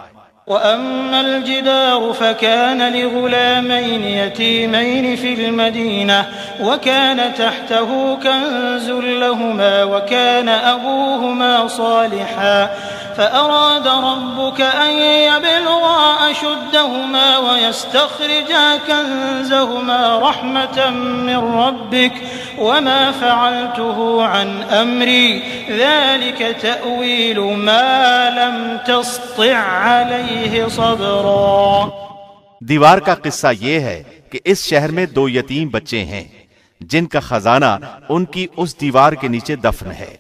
وأما الجدار فكان لغلامين يتيمين في المدينة وكان تحته كنز لهما وكان أبوهما صالحا فأراد ربك أن يبلغا أشدهما ويستخرجا كنزهما رحمة من ربك وما فعلته عن أمري ذلك تأويل ما لم تسطع عليه صبرا. دیوار کا قصہ یہ ہے کہ اس شہر میں دو یتیم بچے ہیں جن کا خزانہ ان کی اس دیوار کے نیچے دفن ہے.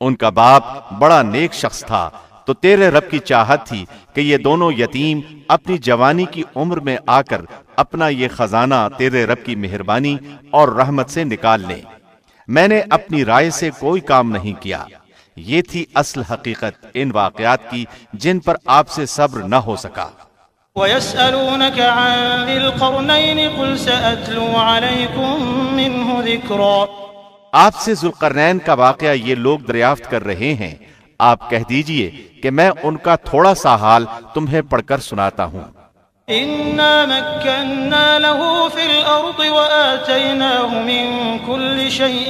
ان کا باپ بڑا نیک شخص تھا تو تیرے رب کی چاہت تھی کہ یہ دونوں یتیم اپنی جوانی کی عمر میں آ کر اپنا یہ خزانہ تیرے رب کی مہربانی اور رحمت سے نکال لیں. میں نے اپنی رائے سے کوئی کام نہیں کیا. یہ تھی اصل حقیقت ان واقعات کی جن پر آپ سے صبر نہ ہو سکا. وَيَسْأَلُونَكَ عَنْ ذِي الْقَرْنَيْنِ قُلْ سَأَتْلُو عَلَيْكُمْ مِنْهُ ذِكْرًا. آپ سے ذوالقرنین کا واقعہ یہ لوگ دریافت کر رہے ہیں. آپ کہہ دیجئے کہ میں ان کا تھوڑا سا حال تمہیں پڑھ کر سناتا ہوں. إِنَّا مَكَّنَّا لَهُ فِي الْأَرْضِ وَآتَيْنَاهُ مِن كُلِّ شَيْءٍ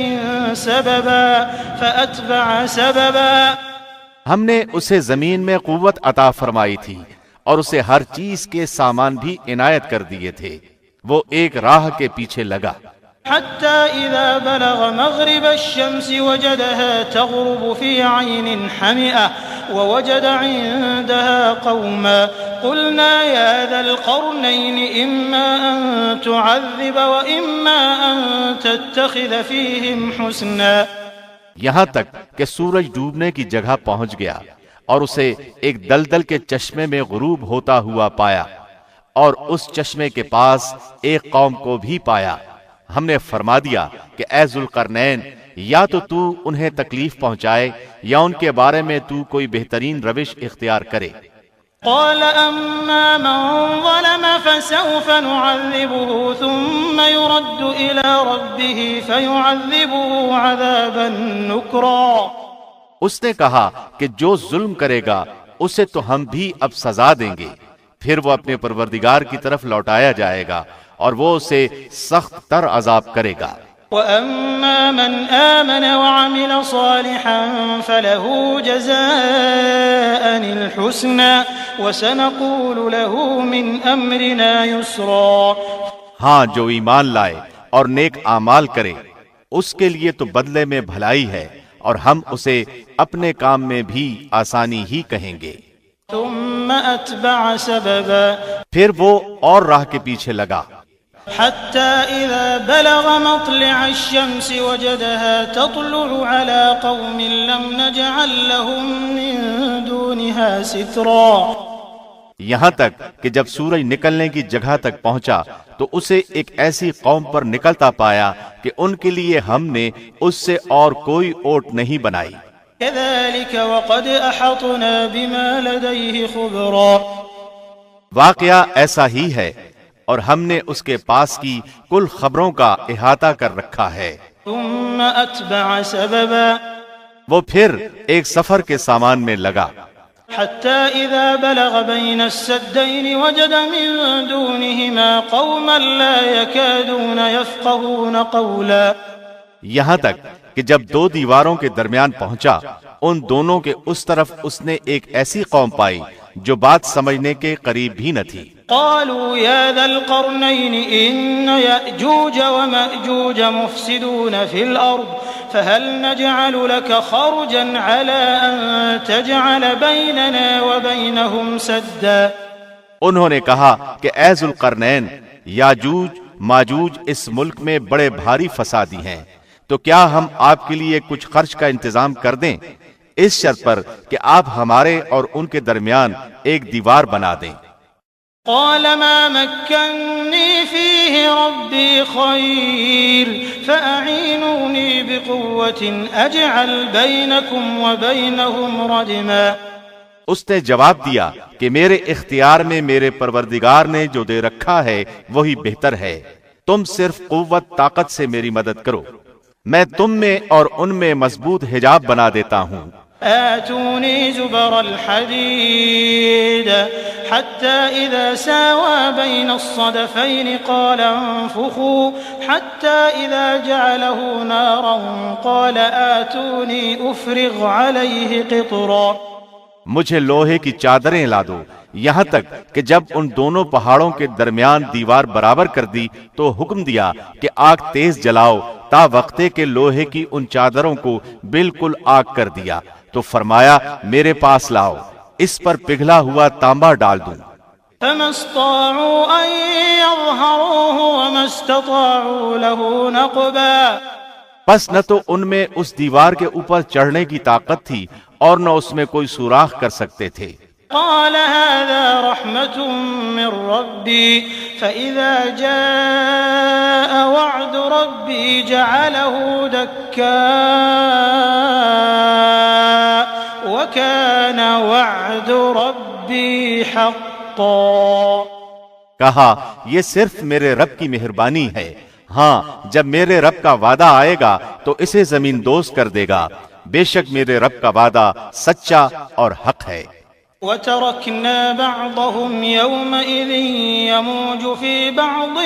سَبَبًا فَأَتْبَعَ سَبَبًا. ہم نے اسے زمین میں قوت عطا فرمائی تھی اور اسے ہر چیز کے سامان بھی عنایت کر دیے تھے. وہ ایک راہ کے پیچھے لگا. حتى إذا بلغ مغرب الشمس وجدها تغرب في عين حمئة ووجد عندها قوما قلنا يا ذا القرنين إما أن تعذب وإما أن تتخذ فيهم حسنا. یہاں تک کہ سورج ڈوبنے کی جگہ پہنچ گیا اور اسے ایک دلدل کے چشمے میں غروب ہوتا ہوا پایا اور اس چشمے کے پاس ایک قوم کو بھی پایا. ہم نے فرما دیا کہ اے ذوالقرنین یا تو انہیں تکلیف پہنچائے یا ان کے بارے میں تو کوئی بہترین روش اختیار کرے. قال أما من ظلم فسوف نعذبه ثم يرد إلى ربه فيعذبه عذابا نكرا. اس نے کہا کہ جو ظلم کرے گا اسے تو ہم بھی اب سزا دیں گے، پھر وہ اپنے پروردگار کی طرف لوٹایا جائے گا اور وہ اسے سخت تر عذاب کرے گا. وَأَمَّا مَنْ آمَنَ وَعَمِلَ صَالِحًا فَلَهُ جَزَاءً الْحُسْنَى وَسَنَقُولُ لَهُ مِنْ أَمْرِنَا يُسْرًا۔ ہاں، جو ایمان لائے اور نیک اعمال کرے اس کے لیے تو بدلے میں بھلائی ہے، اور ہم اسے اپنے کام میں بھی آسانی ہی کہیں گے۔ ثم أتبع سببا، پھر وہ اور راہ کے پیچھے لگا، حتى إذا بلغ مطلع الشمس وجدها تطلع على قوم لم نجعل لهم من دونها سترا، یہاں تک کہ جب سورج نکلنے کی جگہ تک پہنچا تو اسے ایک ایسی قوم پر نکلتا پایا کہ ان کے لیے ہم نے اس سے اور کوئی اوٹ نہیں بنائی۔ كذلك وقد أحطنا بما لديه خبرا، واقعہ ایسا ہی ہے، اور ہم نے اس کے پاس کی کل خبروں کا احاطہ کر رکھا ہے۔ ثم أتبع سببا، وہ پھر ایک سفر کے سامان میں لگا، حتى إذا بلغ بين السدين وجد من دونهما قوما لا يكادون يفقهون قولا، یہاں تک کہ جب دو دیواروں کے درمیان پہنچا ان دونوں کے اس طرف اس نے ایک ایسی قوم پائی جو بات سمجھنے کے قریب بھی نہ تھی۔ قالوا يا ذا القرنين إن يأجوج ومأجوج مفسدون في الأرض فهل نجعل لك خرجا على أن تجعل بيننا وبينهم سدا، انہوں نے کہا کہ اے ذو القرنین، یاجوج ماجوج اس ملک میں بڑے بھاری فسادی ہیں، تو کیا ہم آپ کے لیے کچھ خرچ کا انتظام کر دیں، اس شرط پر کہ آپ ہمارے اور ان کے درمیان ایک دیوار بنا دیں۔ قال ما مكنني فيه ربي خير فأعينوني بقوة أجعل بينكم وبينهم ردما، اس نے جواب دیا کہ میرے اختیار میں میرے پروردگار نے جو دے رکھا ہے وہی بہتر ہے، تم صرف قوت طاقت سے میری مدد کرو، میں تم میں اور ان میں مضبوط حجاب بنا دیتا ہوں۔ آتوني زبر الحديد حتى إذا ساوى بين الصدفين قال انفخوا حتى إذا جعله نارا قال آتوني أفرغ عليه قطرا، مجھے لوہے کی چادریں لا دو، یہاں تک کہ جب ان دونوں پہاڑوں کے درمیان دیوار برابر کر دی تو حکم دیا کہ آگ تیز جلاؤ، تا وقتے کے لوہے کی ان چادروں کو بالکل آگ کر دیا، تو فرمایا میرے پاس لاؤ، اس پر پگھلا ہوا تانبا ڈال دوں۔ فما استطاعوا أن يظهروه وما استطاعوا له نقبا، پس نہ تو ان میں اس دیوار کے اوپر چڑھنے کی طاقت تھی اور نہ اس میں کوئی سوراخ کر سکتے تھے۔ قال هذا رحمة من ربي فإذا جاء وعد ربي جعله دكا وكان وعد ربي حقا، کہا یہ صرف میرے رب کی مہربانی ہے، ہاں جب میرے رب کا وعدہ آئے گا تو اسے زمین دوز کر دے گا، بے شک میرے رب کا وعدہ سچا اور حق ہے۔ وتركنا بعضهم يومئذ يموج في بعض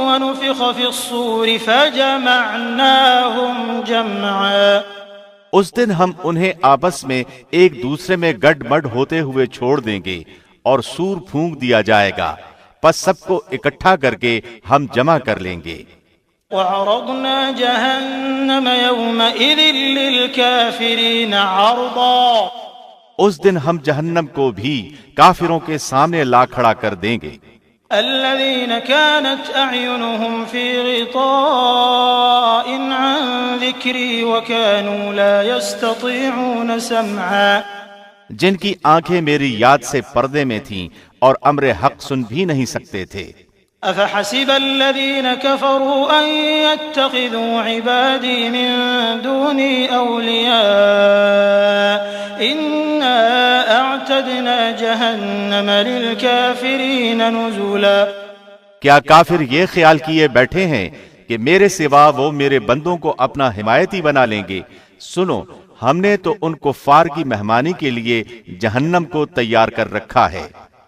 ونفخ في الصور فجمعناهم جمعا، اس دن ہم انہیں آپس میں ایک دوسرے میں گڈ مڈ ہوتے ہوئے چھوڑ دیں گے اور سور پھونک دیا جائے گا، پس سب کو اکٹھا کر کے ہم جمع کر لیں گے۔ وعرضنا جهنم يومئذ للكافرين عرضا، اس دن ہم جہنم کو بھی کافروں کے سامنے لا کھڑا کر دیں گے۔ الذين كانت أعينهم في غطاء عن ذكري وكانوا لا يستطيعون سمعا، جن کی آنکھیں میری یاد سے پردے میں تھیں اور امر حق سن بھی نہیں سکتے تھے۔ أفحسب الذين كفروا أن يتخذوا عبادي من دوني أولياء إنا أعتدنا جهنم للكافرين نزلا، کیا کافر یہ خیال کیے بیٹھے ہیں کہ میرے سوا وہ میرے بندوں کو اپنا حمایتی بنا لیں گے؟ سنو، ہم نے تو ان کفار کی مہمانی کے لیے جہنم کو تیار کر رکھا ہے۔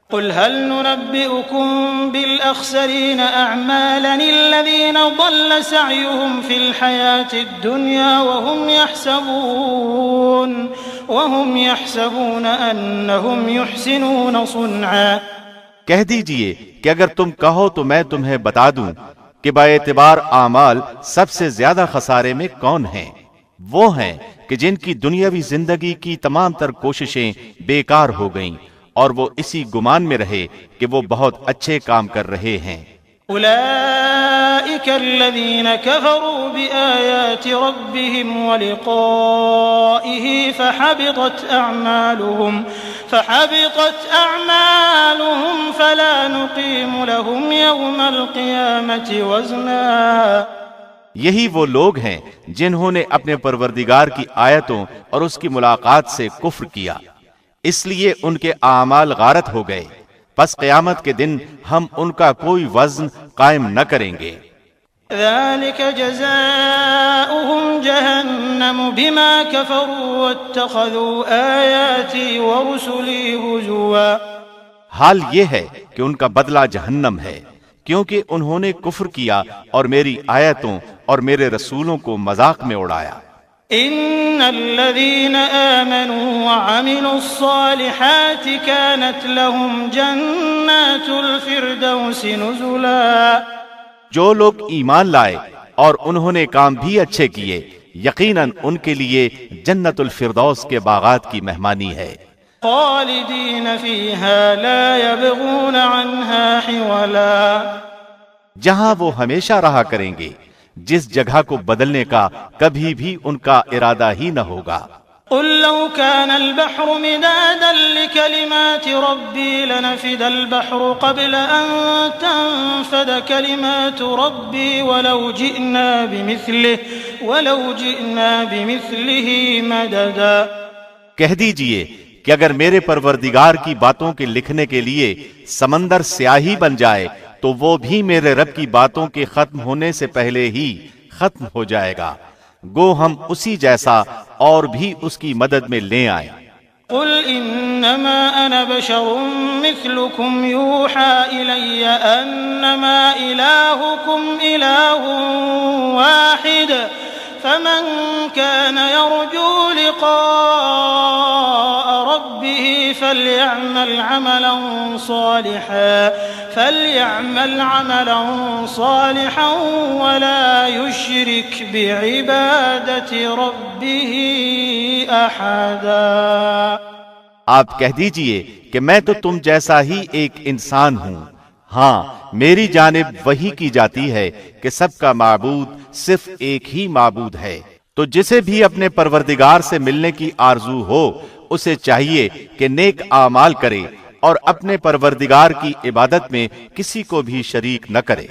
قل هل ننبئكم بالأخسرين أعمالا الذين ضل سعيهم في الحياة الدنيا وهم يحسبون أنهم يحسنون صنعا۔ کہہ دیجئے کہ اگر تم کہو تو میں تمہیں بتا دوں کہ باعتبار اعمال سب سے زیادہ خسارے میں کون ہیں۔ وہ ہیں کہ جن کی دنیاوی زندگی کی تمام تر کوششیں بیکار ہو گئیں اور وہ اسی گمان میں رہے کہ وہ بہت اچھے کام کر رہے ہیں۔ أولئك الذين كفروا بآيات ربهم ولقائه فحبطت أعمالهم فلا نقيم لهم يوم القيامة وزنا۔ یہی وہ لوگ ہیں جنہوں نے اپنے پروردگار کی آیتوں اور اس کی ملاقات سے کفر کیا، اس لیے ان کے اعمال غارت ہو گئے، پس قیامت کے دن ہم ان کا کوئی وزن قائم نہ کریں گے۔ ذلك جزاؤهم جهنم بما كفروا واتخذوا آياتي ورسلي هزوا۔ حال یہ ہے کہ ان کا بدلہ جہنم ہے، کیونکہ انہوں نے کفر کیا اور میری آیتوں اور میرے رسولوں کو مذاق میں اڑایا۔ ان الذين آمنوا وعملوا الصالحات كانت لهم جنات الفردوس نزلا۔ جو لوگ ایمان لائے اور انہوں نے کام بھی اچھے کیے، یقیناً ان کے لیے جنت الفردوس کے باغات کی مہمانی ہے۔ خالدین فیہا لا یبغون عنہا حولا۔ جہاں وہ ہمیشہ رہا کریں گے، جس جگہ کو بدلنے کا کبھی بھی ان کا ارادہ ہی نہ ہوگا۔ قل لو كان البحر مدادا لكلمات ربي لنفد البحر قبل أن تنفد كلمات ربي ولو جئنا بمثله مددا۔ کہہ دیجئے کہ اگر میرے پروردگار کی باتوں کے لکھنے کے لیے سمندر سیاہی بن جائے تو وہ بھی میرے رب کی باتوں کے ختم ہونے سے پہلے ہی ختم ہو جائے گا، گو ہم اسی جیسا اور بھی اس کی مدد میں لے آئیں۔ قل انما انا بشر مثلكم يوحى الي انما الهكم اله واحد فمن كان يرجو لقاء ربه فليعمل عملا صالحا ولا يشرك بعبادة ربه أحدا۔ آپ کہہ دیجئے کہ میں تو تم جیسا ہی ایک انسان ہوں، ہاں میری جانب وحی کی جاتی ہے کہ سب کا معبود صرف ایک ہی معبود ہے، تو جسے بھی اپنے پروردگار سے ملنے کی آرزو ہو اسے چاہیے کہ نیک اعمال کرے اور اپنے پروردگار کی عبادت میں کسی کو بھی شریک نہ کرے۔